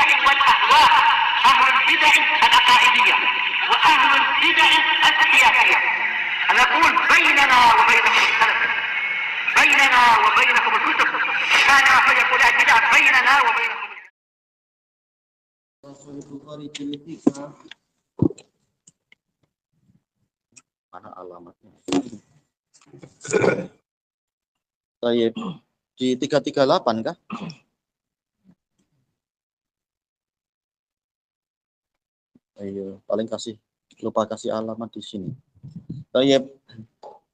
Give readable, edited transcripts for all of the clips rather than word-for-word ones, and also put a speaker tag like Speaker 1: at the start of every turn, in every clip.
Speaker 1: البدع والأهواء، أهل البدع العقائدية وأهل البدع السياسية. نقول بيننا وبينكم السلف، بيننا وبينكم الكتب، كان أحد يقول البدع بيننا وبينكم.
Speaker 2: Mana alamatnya? Baik, di 338 kah? Ayo, paling lupa kasih alamat di sini. Baik.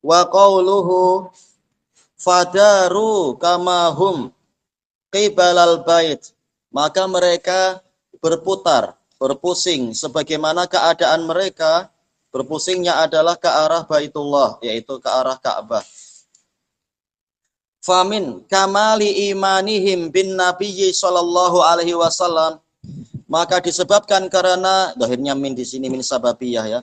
Speaker 2: Wa qauluhu fadaru kamahum qibalal bait. Maka mereka berpusing sebagaimana keadaan mereka. Berpusingnya adalah ke arah Baitullah, yaitu ke arah Ka'bah. Famin kamali imanihim bin Nabiyyi sallallahu alaihi wasallam. Maka disebabkan karena dohirnya min di sini min sababiyah ya.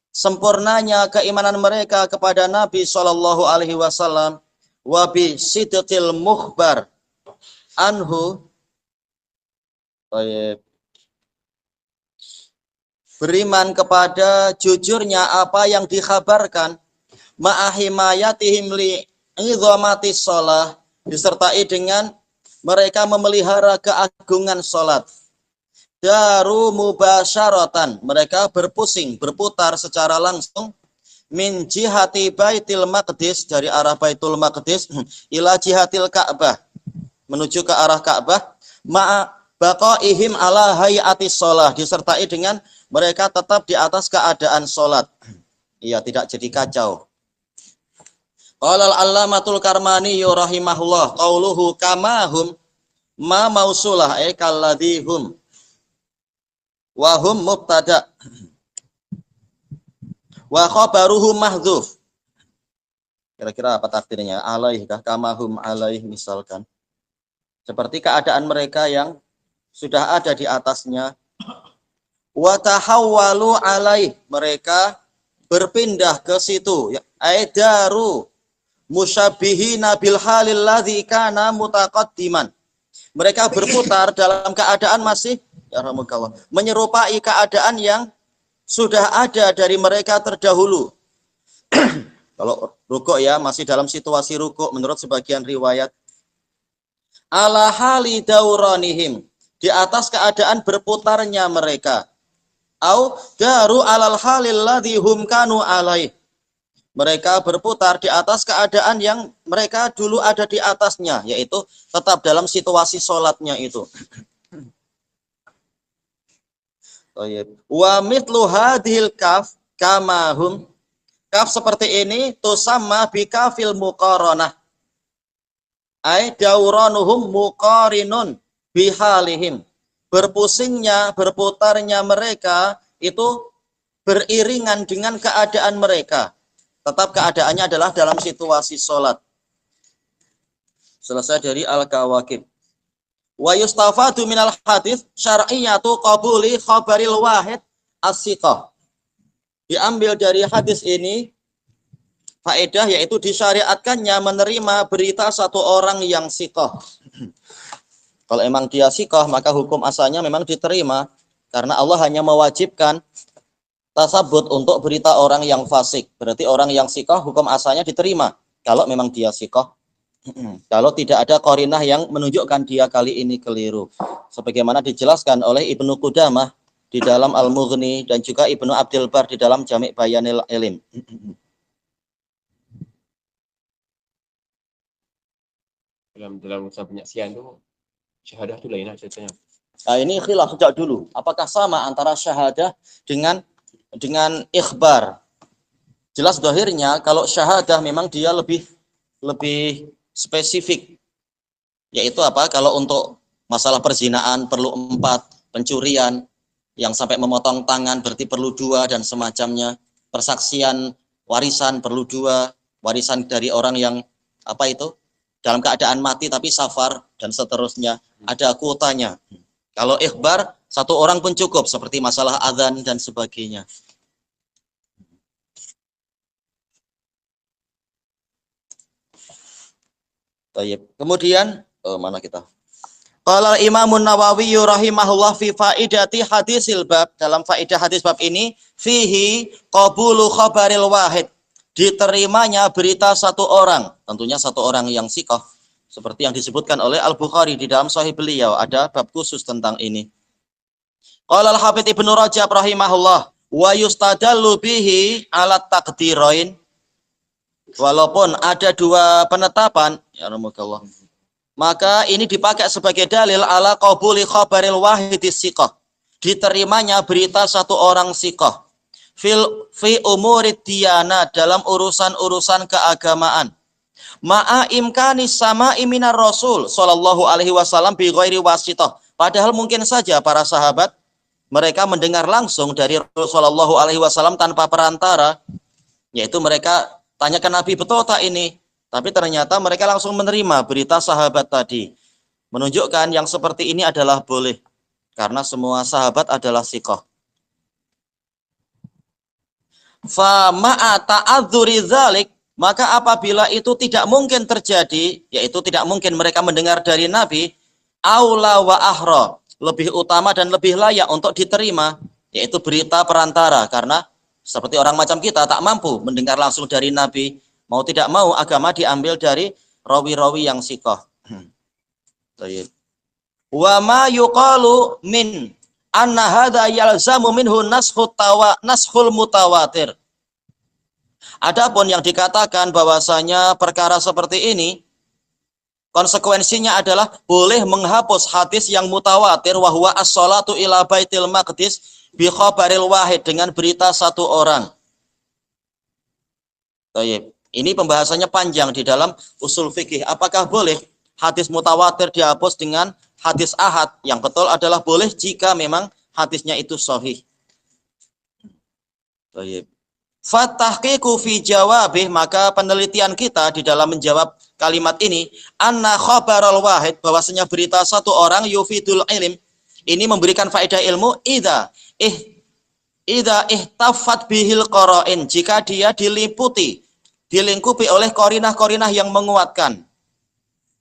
Speaker 2: Sempurnanya keimanan mereka kepada Nabi sallallahu alaihi wasallam wa bi sidqil mukhbar anhu. Baik. Beriman kepada jujurnya apa yang dikhabarkan ma'ahimayatihim li idhamatis shalah, disertai dengan mereka memelihara keagungan salat. Daru mubasyaratan, mereka berputar secara langsung min jihati Baitul Maqdis, dari arah Baitul Maqdis ila jihatil Ka'bah, menuju ke arah Ka'bah, ma'a baqaihim ala hayatis shalah, disertai dengan mereka tetap di atas keadaan salat. Iya, tidak jadi kacau. Qala al-allamatul Karmani rahimahullah qauluhu kamahum ma mausulah kalladhihum wa hum mubtada wa khabaruhu mahdzuf. Kira-kira apa takdirnya? Alaih kah, kamahum alaih misalkan. Seperti keadaan mereka yang sudah ada di atasnya. Wa tahawwalu alaih, mereka berpindah ke situ. Aidaru musyabihina bil halil ladzi kana mutaqaddiman. Mereka berputar dalam keadaan masih ya rahmukallah, menyerupai keadaan yang sudah ada dari mereka terdahulu. Kalau rukuk ya masih dalam situasi rukuk menurut sebagian riwayat. Ala hali dauranihim, di atas keadaan berputarnya mereka. Au daru alal halil ladzi hum kanu alaih, mereka berputar di atas keadaan yang mereka dulu ada di atasnya, yaitu tetap dalam situasi sholatnya itu. Wa mithlu hadhil kaf kamahum, kaf seperti ini tusamma bikafil muqaranah, ai dauranuhum muqarinun bihalihim, berputarnya mereka itu beriringan dengan keadaan mereka. Tetap keadaannya adalah dalam situasi sholat. Selesai dari Al-Kawakib. Wa yustafadu minal hadis syar'iyatu qabuli khabaril wahid as-siqah. Diambil dari hadis ini faedah, yaitu disyariatkannya menerima berita satu orang yang siqah. Kalau emang dia siqah, maka hukum asalnya memang diterima, karena Allah hanya mewajibkan tasabut untuk berita orang yang fasik. Berarti orang yang siqah hukum asalnya diterima kalau memang dia siqah. Kalau tidak ada qarinah yang menunjukkan dia kali ini keliru. Sebagaimana dijelaskan oleh Ibnu Qudamah di dalam Al-Mughni dan juga Ibnu Abdul Bar di dalam Jami' Bayanil Ilm.
Speaker 3: Dalam usaha penyaksian itu syahadah itu lain ceritanya.
Speaker 2: Nah, ini khilaf sejak dulu. Apakah sama antara syahadah dengan ikhbar? Jelas zahirnya kalau syahadah memang dia lebih spesifik. Yaitu apa? Kalau untuk masalah perzinaan perlu 4, pencurian yang sampai memotong tangan berarti perlu 2 dan semacamnya. Persaksian warisan perlu 2, warisan dari orang yang apa itu? Dalam keadaan mati tapi safar dan seterusnya, ada kuotanya. Kalau ikhbar, 1 orang pun cukup, seperti masalah adzan dan sebagainya. Baik. Kemudian mana kita? Qala Imamun Nawawi rahimahullah fi faidati hadisil bab, dalam faidah hadis bab ini fihi qabulu khabaril wahid, diterimanya berita satu orang, tentunya satu orang yang sikoh, seperti yang disebutkan oleh Al-Bukhari di dalam sahih beliau, ada bab khusus tentang ini. Qala Al-Hafidz Ibnu Rajab rahimahullah wa yustadallu bihi ala taqdirain, walaupun ada dua penetapan ya rahimakallah, maka ini dipakai sebagai dalil ala qabuli khabaril wahidis siqah, diterimanya berita satu orang siqah fi umurid diyana, dalam urusan-urusan keagamaan, ma'a imkani sama'i minar rasul sallallahu alaihi wasallam bi ghairi wasithah, padahal mungkin saja para sahabat mereka mendengar langsung dari Rasulullah sallallahu alaihi wasallam tanpa perantara, yaitu mereka tanyakan Nabi, betul tak ini? Tapi ternyata mereka langsung menerima berita sahabat tadi. Menunjukkan yang seperti ini adalah boleh, karena semua sahabat adalah siqah. Fa ma'a ta'adzuri dzalik, maka apabila itu tidak mungkin terjadi, yaitu tidak mungkin mereka mendengar dari Nabi, aula wa ahra, lebih utama dan lebih layak untuk diterima, yaitu berita perantara, karena seperti orang macam kita tak mampu mendengar langsung dari Nabi, mau tidak mau agama diambil dari rawi-rawi yang siqah. Wa ma yuqalu min anna hadza yalzamu minhu nashul mutawatir. Adapun yang dikatakan bahwasanya perkara seperti ini konsekuensinya adalah boleh menghapus hadis yang mutawatir, wa huwa as-shalatu ila baitil maqdis bi khabaril wahid, dengan berita satu orang. Baik. Ini pembahasannya panjang di dalam usul fikih. Apakah boleh hadis mutawatir dihapus dengan hadis ahad? Yang betul adalah boleh jika memang hadisnya itu sahih. Baik. Fatahqiqu fi jawabih, maka penelitian kita di dalam menjawab kalimat ini, anna khabarul wahid, bahwasanya berita satu orang yufidul ilm, ini memberikan faedah ilmu, idza ihtafat bihil qara'in, jika dia dilingkupi oleh korinah-korinah yang menguatkan.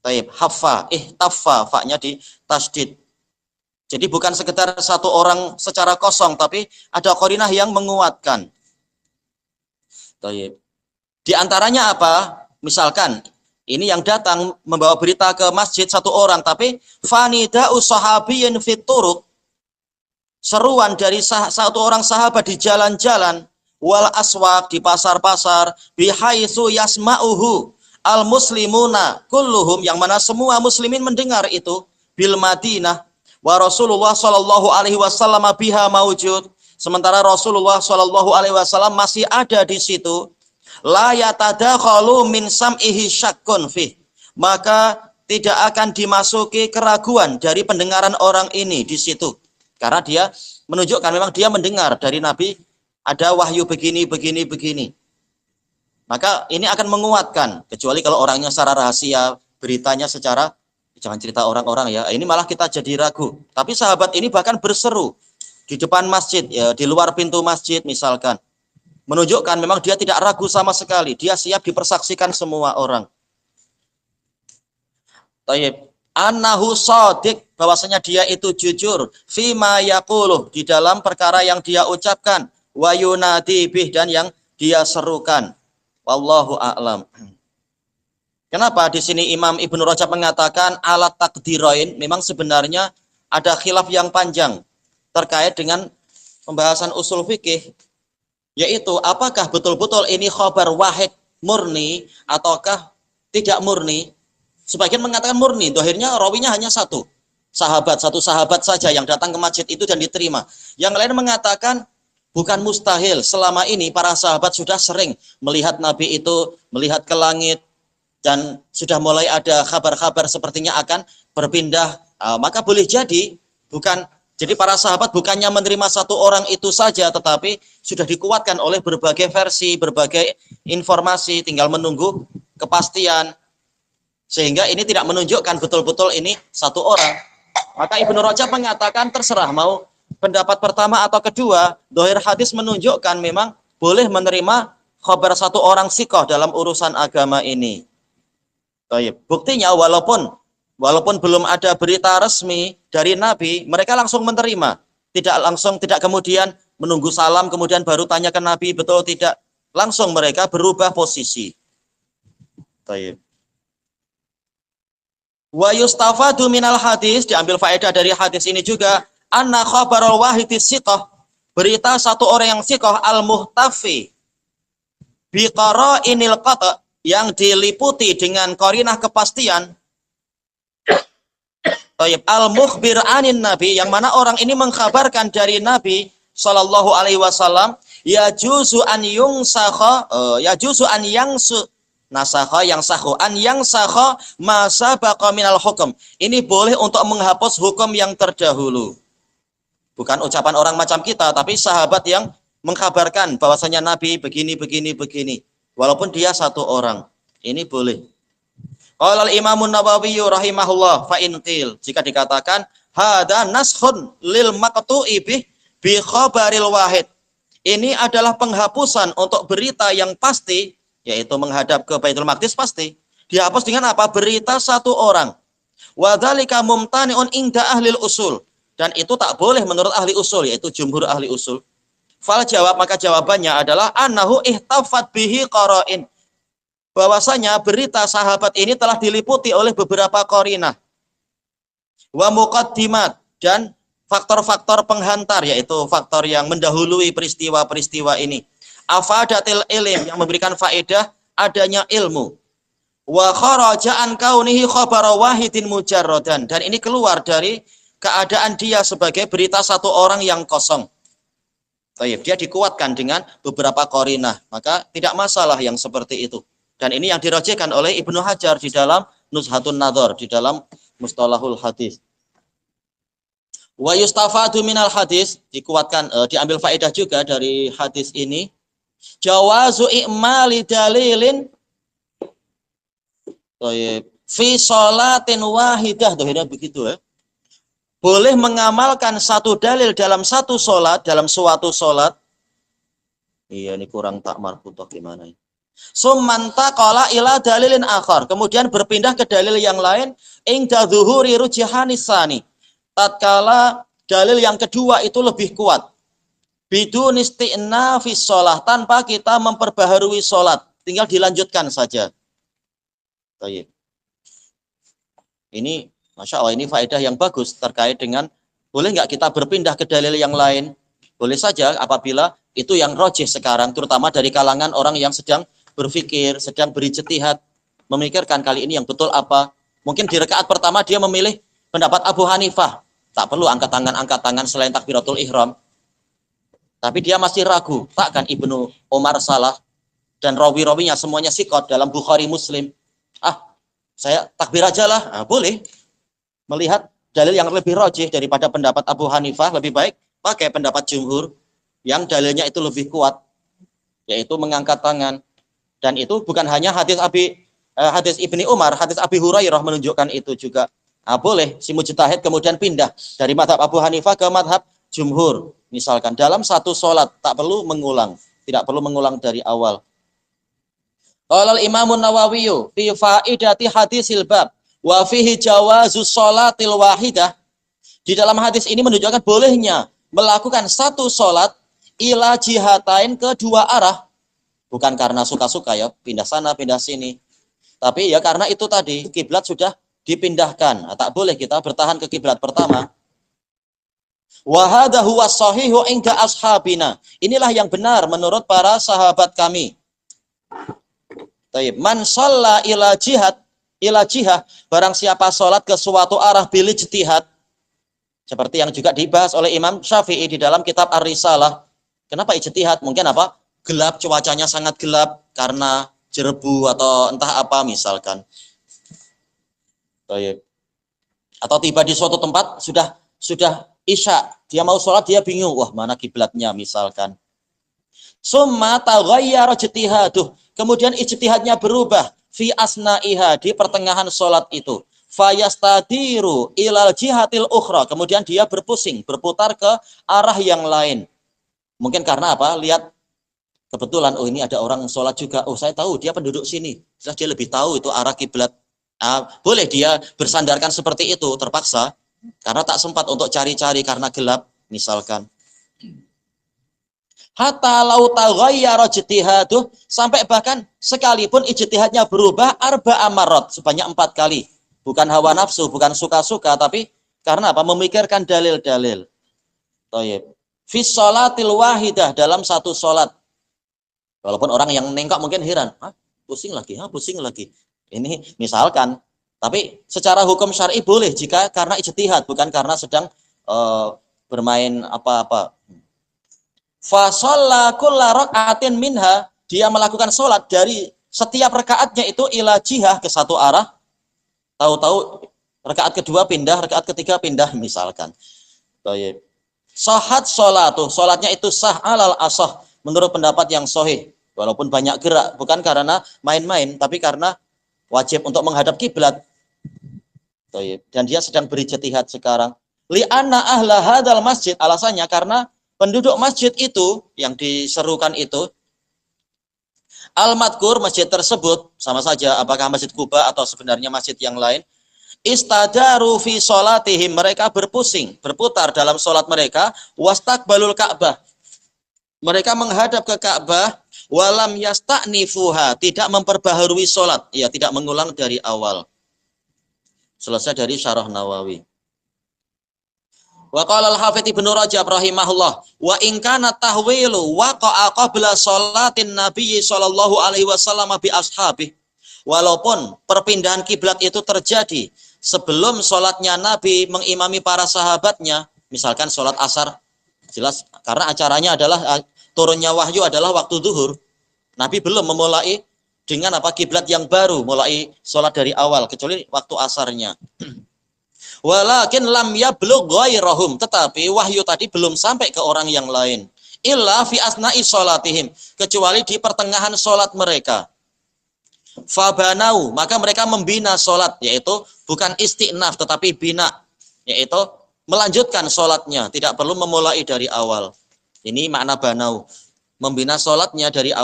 Speaker 2: Taib, haffa, ihtaffa, fa-nya di tasdid. Jadi bukan sekedar satu orang secara kosong, tapi ada korinah yang menguatkan. Taib. Di antaranya apa? Misalkan ini yang datang membawa berita ke masjid satu orang, tapi fanida'u sahabiyyin fit turuq, seruan dari satu orang sahabat di jalan-jalan, wal aswaq, di pasar-pasar, bihaitsu yasma'uhu al muslimuna kulluhum, yang mana semua muslimin mendengar itu, bil Madinah, wa Rasulullah sallallahu alaihi wasallam biha maujud, sementara Rasulullah sallallahu alaihi wasallam masih ada di situ, la yatadakhalu min sam'ihi syakkun fih, maka tidak akan dimasuki keraguan dari pendengaran orang ini di situ, karena dia menunjukkan memang dia mendengar dari Nabi ada wahyu begini. Maka ini akan menguatkan, kecuali kalau orangnya secara rahasia, beritanya secara jangan cerita orang-orang ya, ini malah kita jadi ragu. Tapi sahabat ini bahkan berseru di depan masjid, ya, di luar pintu masjid misalkan, menunjukkan memang dia tidak ragu sama sekali, dia siap dipersaksikan semua orang. Tayyib, annahu shadiq, bahwasanya dia itu jujur, fima yaquluh, di dalam perkara yang dia ucapkan, wa yunadi bih, dan yang dia serukan. Wallahu a'lam. Kenapa di sini Imam Ibnu Rajab mengatakan alat takdirain? Memang sebenarnya ada khilaf yang panjang terkait dengan pembahasan usul fikih, yaitu apakah betul-betul ini khabar wahid murni ataukah tidak murni. Sebagian mengatakan murni, dohirnya rawinya hanya satu sahabat saja yang datang ke masjid itu dan diterima. Yang lain mengatakan bukan mustahil, selama ini para sahabat sudah sering melihat Nabi itu melihat ke langit dan sudah mulai ada kabar-kabar sepertinya akan berpindah, maka boleh jadi jadi para sahabat bukannya menerima satu orang itu saja, tetapi sudah dikuatkan oleh berbagai versi, berbagai informasi, tinggal menunggu kepastian, sehingga ini tidak menunjukkan betul-betul ini satu orang. Maka Ibnu Rajab mengatakan terserah mau pendapat pertama atau kedua, dohir hadis menunjukkan memang boleh menerima khabar satu orang sikoh dalam urusan agama ini. Baik. Buktinya walaupun Walaupun belum ada berita resmi dari Nabi, mereka langsung menerima. Tidak kemudian menunggu salam, kemudian baru tanya ke Nabi, betul tidak. Langsung mereka berubah posisi. Baik. Wa yustafadu minal hadis, diambil faedah dari hadis ini juga, anna khabarul wahidis siqah, berita satu orang yang siqah al-muhtafi biqara inil qata, yang diliputi dengan qarinah kepastian, al-mukhbir anin nabi, yang mana orang ini mengkhabarkan dari Nabi sallallahu alaihi wasallam, yajuzu an yangsu nasakha yang sahu an yang sakha masa baqa minal hukum. Ini boleh untuk menghapus hukum yang terdahulu. Bukan ucapan orang macam kita, tapi sahabat yang mengkabarkan bahwasanya Nabi begini. Walaupun dia satu orang. Ini boleh. Qala al-Imam Nawawi rahimahullah fa in qil, jika dikatakan hada naskhun lil maqtu'i bi khabaril wahid. Ini adalah penghapusan untuk berita yang pasti, yaitu menghadap ke Baitul Maqdis pasti. Dihapus dengan apa? Berita satu orang. Wa dzalika mumtani'un inda ahli usul. Dan itu tak boleh menurut ahli usul, yaitu jumhur ahli usul. Fal jawab, maka jawabannya adalah annahu ihtafat bihi qara'in. Bahwasanya berita sahabat ini telah diliputi oleh beberapa qarinah. Wa muqaddimat, dan faktor-faktor penghantar, yaitu faktor yang mendahului peristiwa-peristiwa ini. Afadatil ilm, yang memberikan faedah adanya ilmu. Wa kharaja an kaunihi khabara wahidin mujarradan, dan ini keluar dari keadaan dia sebagai berita satu orang yang kosong. Dia dikuatkan dengan beberapa qarinah, maka tidak masalah yang seperti itu. Dan ini yang dirajihkan oleh Ibnu Hajar di dalam Nuzhatun Nadhar, di dalam Mustalahul Hadis. Wa yustafadu minal hadis, dikuatkan, diambil faedah juga dari hadis ini, jawazu i'mali dalilin fi sholatin wahidah, begitu ya. Boleh mengamalkan satu dalil dalam satu sholat, dalam suatu sholat. Iya, ini kurang tak marfutoh gimana ya. Sumanta qala ila dalilin akhar, kemudian berpindah ke dalil yang lain, inda zuhuri rujihanisani, tatkala dalil yang kedua itu lebih kuat. Bidun isti'na fi sholat, tanpa kita memperbaharui sholat, tinggal dilanjutkan saja. Baik. Ini Masya Allah, ini faedah yang bagus terkait dengan boleh nggak kita berpindah ke dalil yang lain. Boleh saja apabila itu yang rojih sekarang, terutama dari kalangan orang yang sedang berpikir, sedang berijtihad, memikirkan kali ini yang betul apa. Mungkin di rakaat pertama dia memilih pendapat Abu Hanifah, tak perlu angkat tangan selain takbiratul ihram. Tapi dia masih ragu, tak kan Ibnu Umar salah, dan rawi-rawinya semuanya sikot dalam Bukhari Muslim. Saya takbir aja lah, boleh. Melihat dalil yang lebih rajih daripada pendapat Abu Hanifah, lebih baik pakai pendapat jumhur yang dalilnya itu lebih kuat, yaitu mengangkat tangan. Dan itu bukan hanya hadis Ibni Umar, hadis Abi Hurairah menunjukkan itu juga. Boleh si mujtahid kemudian pindah dari madhab Abu Hanifah ke madhab jumhur, misalkan dalam satu sholat, tak perlu mengulang, tidak perlu mengulang dari awal. Qala al-Imam Nawawi fi faidati hadisil bab wa fihi jawazus sholatil wahidah. Di dalam hadis ini menunjukkan bolehnya melakukan satu sholat ila jihatain, kedua arah. Bukan karena suka-suka ya, pindah sana, pindah sini. Tapi ya karena itu tadi, kiblat sudah dipindahkan. Tak boleh kita bertahan ke kiblat pertama. Wa hadha huwa shahihu inda ashabina. Inilah yang benar menurut para sahabat kami. Man shalla ila jihah, barang siapa sholat ke suatu arah bil ijtihad, seperti yang juga dibahas oleh Imam Syafi'i di dalam kitab Ar-Risalah. Kenapa ijtihad? Mungkin apa? Gelap, cuacanya sangat gelap karena jerebu atau entah apa misalkan. Atau tiba di suatu tempat sudah isya, dia mau sholat, dia bingung, wah mana kiblatnya misalkan. Summa taghayyara ijtihaduh, kemudian ijtihadnya berubah fi asna'iha, di pertengahan sholat itu. Fayastadiru ilal jihatil ukhra, kemudian dia berputar ke arah yang lain. Mungkin karena apa? Lihat kebetulan, oh ini ada orang sholat juga, oh saya tahu dia penduduk sini, dia lebih tahu itu arah kiblat. Boleh dia bersandarkan seperti itu terpaksa karena tak sempat untuk cari-cari karena gelap misalkan. Hatta lau taghayyara ijtihaduh, sampai bahkan sekalipun ijtihadnya berubah arba'a marrat, sebanyak 4 kali. Bukan hawa nafsu, bukan suka-suka, tapi karena apa? Memikirkan dalil-dalil. Thayyib. Fi sholatil wahidah, dalam satu sholat. Walaupun orang yang nengkok mungkin heran, pusing lagi. Ini misalkan, tapi secara hukum syar'i boleh jika karena ijtihad, bukan karena sedang bermain apa-apa. Fa shalla kulla raka'atin minha, dia melakukan sholat dari setiap rakaatnya itu ila jihah, ke satu arah. Tahu-tahu rakaat kedua pindah, rakaat ketiga pindah misalkan. Baik. Sahat sholatuh, sholatnya itu sah alal asah, menurut pendapat yang sahih. Walaupun banyak gerak, bukan karena main-main, tapi karena wajib untuk menghadap kiblat. Baik. Dan dia sedang berijtihad sekarang. Li'anna ahla hadal masjid, alasannya karena penduduk masjid itu, yang diserukan itu, al-madkur, masjid tersebut, sama saja apakah masjid Kuba atau sebenarnya masjid yang lain, istadaru fi sholatihim, mereka berpusing, berputar dalam sholat mereka, wastaqbalul Ka'bah, mereka menghadap ke Ka'bah, walam yasta'nifuha, tidak memperbaharui sholat, ya tidak mengulang dari awal. Selesai dari Syarah Nawawi. Wa qala al-Hafidz Ibnu Rajab rahimahullah, wa in kana tahwilu waqa'a qabla sholatin Nabi sallallahu alaihi wasallam bi ashabi. Walaupun perpindahan kiblat itu terjadi sebelum sholatnya Nabi mengimami para sahabatnya, misalkan sholat asar, jelas karena acaranya adalah turunnya wahyu adalah waktu zuhur. Nabi belum memulai dengan kiblat yang baru, mulai sholat dari awal kecuali waktu asarnya. Walakin lam yablugh ghairahum, tetapi wahyu tadi belum sampai ke orang yang lain. Illa fi asna'i sholatihim, kecuali di pertengahan sholat mereka. Fabanau, maka mereka membina sholat, yaitu bukan istiqnaf tetapi bina, yaitu melanjutkan sholatnya, tidak perlu memulai dari awal. Ini makna banau, membina sholatnya dari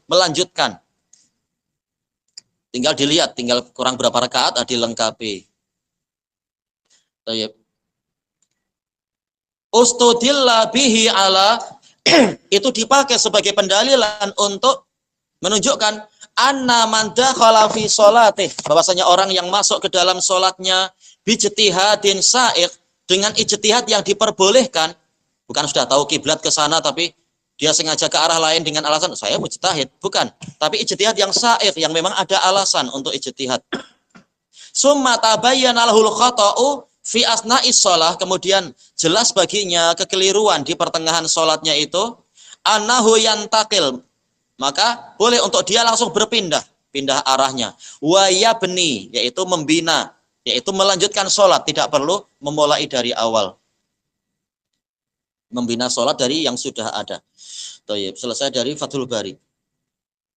Speaker 2: melanjutkan. Tinggal dilihat, tinggal kurang berapa rakaat, dilengkapi. Ustudilla bihi ala itu dipakai sebagai pendalilan untuk menunjukkan anna man dakhala fi sholatih, bahwasanya orang yang masuk ke dalam sholatnya bijtihadin sa'iq, dengan ijtihad yang diperbolehkan, bukan sudah tahu kiblat ke sana tapi dia sengaja ke arah lain dengan alasan saya mujtahid, bukan, tapi ijtihad yang sa'iq, yang memang ada alasan untuk ijtihad. Summa tabayyana lahul khata'u fi asna'is shalah, kemudian jelas baginya kekeliruan di pertengahan sholatnya itu, annahu yantakil, maka boleh untuk dia langsung pindah arahnya. Wa yabni, yaitu membina, yaitu melanjutkan sholat, tidak perlu memulai dari awal. Membina sholat dari yang sudah ada. Thayyib, selesai dari Fathul Bari.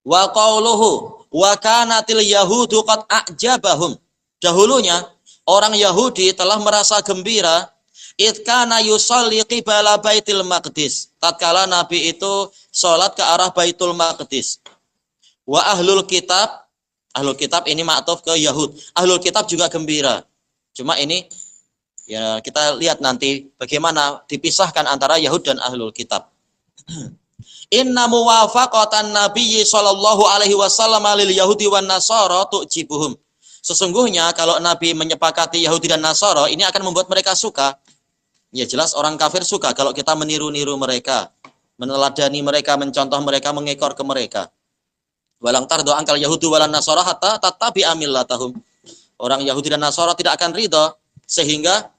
Speaker 2: Wa qauluhu wa kanatil yahudu qad a'jabahum, dahulunya orang Yahudi telah merasa gembira itkana yusalli qibala Baitul Maqdis, tatkala Nabi itu sholat ke arah Baitul Maqdis. Wa ahlul kitab ini ma'tuf ke Yahud. Ahlul kitab juga gembira. Cuma ini ya kita lihat nanti bagaimana dipisahkan antara Yahud dan ahlul kitab. Inna muwafaqatan Nabi sallallahu alaihi wasallam lil Yahudi wan Nasara tu'jibuhum. Sesungguhnya kalau Nabi menyepakati Yahudi dan Nasara, ini akan membuat mereka suka. Ya jelas orang kafir suka kalau kita meniru-niru mereka, meneladani mereka, mencontoh mereka, mengekor ke mereka. Walang tardo angkal Yahudi walan Nasara hatta tattabi'a millatahum. Orang Yahudi dan Nasara tidak akan ridho sehingga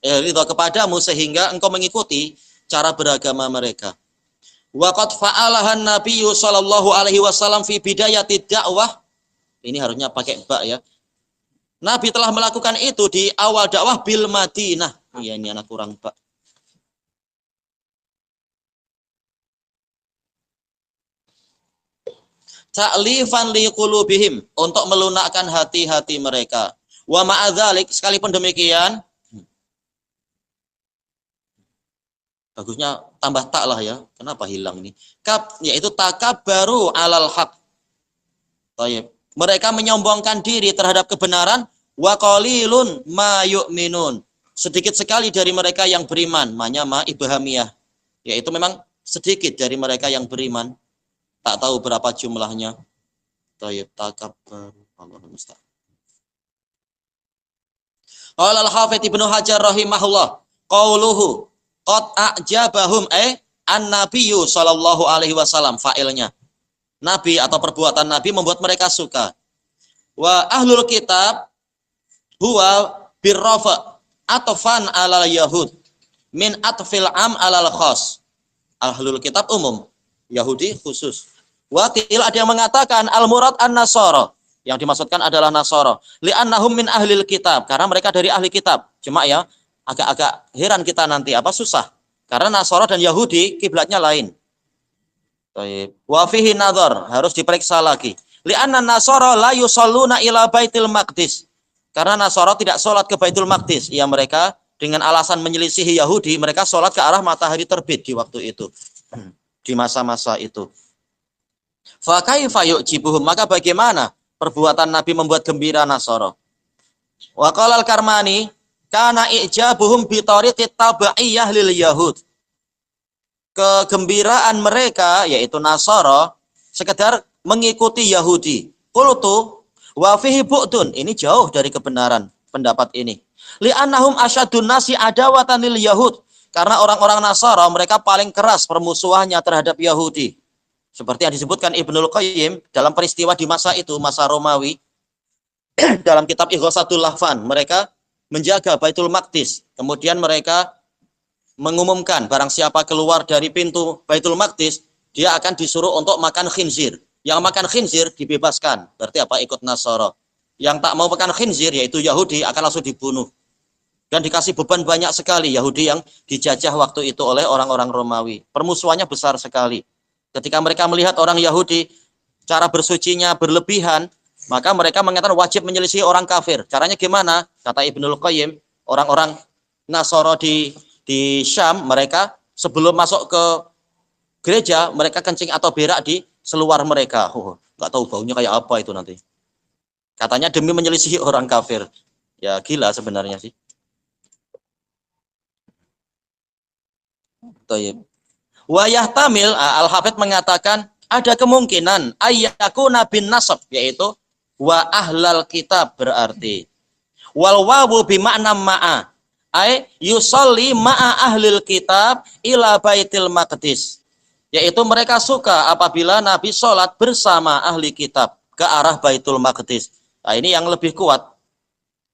Speaker 2: ridho kepadamu sehingga engkau mengikuti cara beragama mereka. Wa qad fa'alahan Nabiyyu sallallahu alaihi wasallam fi bidayati dakwah. Ini harusnya pakai ba ya. Nabi telah melakukan itu di awal dakwah bil Madinah. Iya, ini anak kurang pak. Ta'lifan liqulubihim, untuk melunakkan hati-hati mereka. Wa ma'adzalik, sekalipun demikian, bagusnya tambah tak lah ya. Kenapa hilang ini? Yaitu takabbaru alal haq. Tayyib. Mereka menyombongkan diri terhadap kebenaran. Wa qalilun ma yu'minun. Sedikit sekali dari mereka yang beriman. Manya ma ibhamiyah. Yaitu memang sedikit dari mereka yang beriman. Tak tahu berapa jumlahnya. Tayyib takabbar. Allahumma musta'an. Qala al-Hafidz Ibnu Hajar rahimahullah, qauluhu qad a'jabahum an-nabiyyu sallallahu alaihi wasallam, fa'ilnya. Nabi atau perbuatan Nabi membuat mereka suka. Wa ahlul kitab huwa birrafa atfan alal yahud min atfil am alal khas. Ahlul kitab umum, Yahudi khusus. Wakil ada yang mengatakan al-murad an-nasara, yang dimaksudkan adalah Nasara. Li'annahum min ahlil kitab, karena mereka dari ahli kitab. Cuma ya agak-agak heran kita nanti, apa susah. Karena Nasara dan Yahudi kiblatnya lain. Wa fihi nadhar, harus diperiksa lagi. Li'anna Nasara la yusalluna ila Baitul Maqdis. Karena Nasara tidak sholat ke Baitul Maqdis. Ya mereka dengan alasan menyelisihi Yahudi, mereka sholat ke arah matahari terbit di waktu itu. Di masa-masa itu. Fa kaifa yu'jibuhum, maka bagaimana perbuatan Nabi membuat gembira Nasara? Wa qala al-Karmani kana i'jabuhum bi tariqit tabi'iyah lil yahud. Kegembiraan mereka yaitu Nasara sekedar mengikuti Yahudi. Qultu wa fihi bu'dun, ini jauh dari kebenaran pendapat ini. Li'annahum asyadun nasi adawatan lil yahud, karena orang-orang Nasara mereka paling keras permusuhannya terhadap Yahudi. Seperti yang disebutkan Ibnul Qayyim dalam peristiwa di masa itu, masa Romawi, dalam kitab Ighosatul Lahfan, mereka menjaga Baitul Maqdis. Kemudian mereka mengumumkan barang siapa keluar dari pintu Baitul Maqdis, dia akan disuruh untuk makan khinzir. Yang makan khinzir dibebaskan. Berarti apa? Ikut Nasara. Yang tak mau makan khinzir, yaitu Yahudi, akan langsung dibunuh. Dan dikasih beban banyak sekali Yahudi yang dijajah waktu itu oleh orang-orang Romawi. Permusuhannya besar sekali. Ketika mereka melihat orang Yahudi cara bersucinya berlebihan, maka mereka mengatakan wajib menyelisih orang kafir. Caranya gimana? Kata Ibnul Qayyim, orang-orang Nasara di Syam, mereka sebelum masuk ke gereja, mereka kencing atau berak di seluar mereka. Nggak tahu baunya kayak apa itu nanti. Katanya demi menyelisih orang kafir. Ya gila sebenarnya sih. Tayyib. Wa yahtamil, Al-Hafidz mengatakan ada kemungkinan ayyakuna bin nasab, yaitu wa ahlal kitab, berarti wal wawu bi makna ma'a ay yusalli ma'a ahlil kitab ila Baitil Maqdis, yaitu mereka suka apabila Nabi sholat bersama ahli kitab ke arah Baitul Maqdis. Nah, ini yang lebih kuat.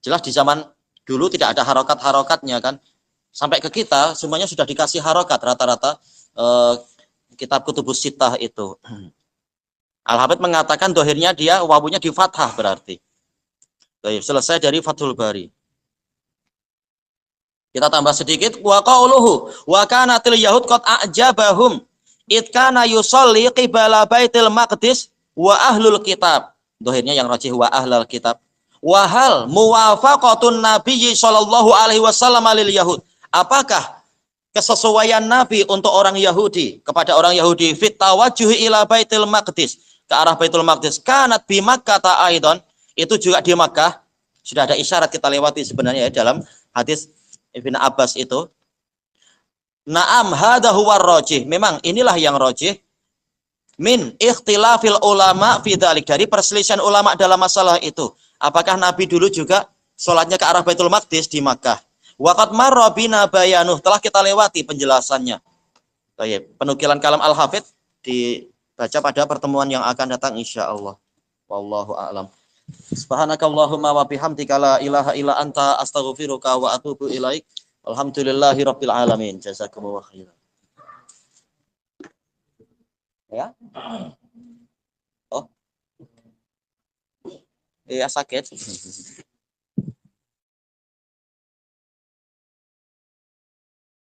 Speaker 2: Jelas di zaman dulu tidak ada harokat-harokatnya kan. Sampai ke kita semuanya sudah dikasih harokat rata-rata kitab Kutubus Sittah itu. Al-Hafidz mengatakan dohirnya dia wawunya di fathah berarti. Baik, selesai dari Fathul Bari. Kita tambah sedikit, wa qauluhu wa kanatil yahud qad a'jabahum id kana yusalli qibala Baitil Maqdis wa ahlul kitab. Dohirnya yang rajih wa ahlul kitab. Wa hal muwafaqatun nabiyyi sallallahu alaihi wasallam lil yahud. Apakah kesesuaian Nabi untuk orang Yahudi kepada orang Yahudi fit tawajjuhi ila Baitil Maqdis, ke arah Baitul Maqdis, kanat bi Makkah aidon, itu juga di Makkah. Sudah ada isyarat kita lewati sebenarnya ya, dalam hadis Ibnu Abbas itu. Naam hadza huwa rajih, memang inilah yang rajih min ikhtilafil ulama fi dzalik, dari perselisihan ulama dalam masalah itu. Apakah Nabi dulu juga sholatnya ke arah Baitul Maqdis di Makkah? Waqad marra bina bayanuh, telah kita lewati penjelasannya. Baik, penukilan kalam Al-Hafidz dibaca pada pertemuan yang akan datang insyaallah. Wallahu a'lam. Subhanakallahumma wa bihamdika la ilaha illa anta astaghfiruka wa atubu ilaik. Alhamdulillahirabbil alamin. Jazakumullahu khairan. Ya? Oh. Iya sakit.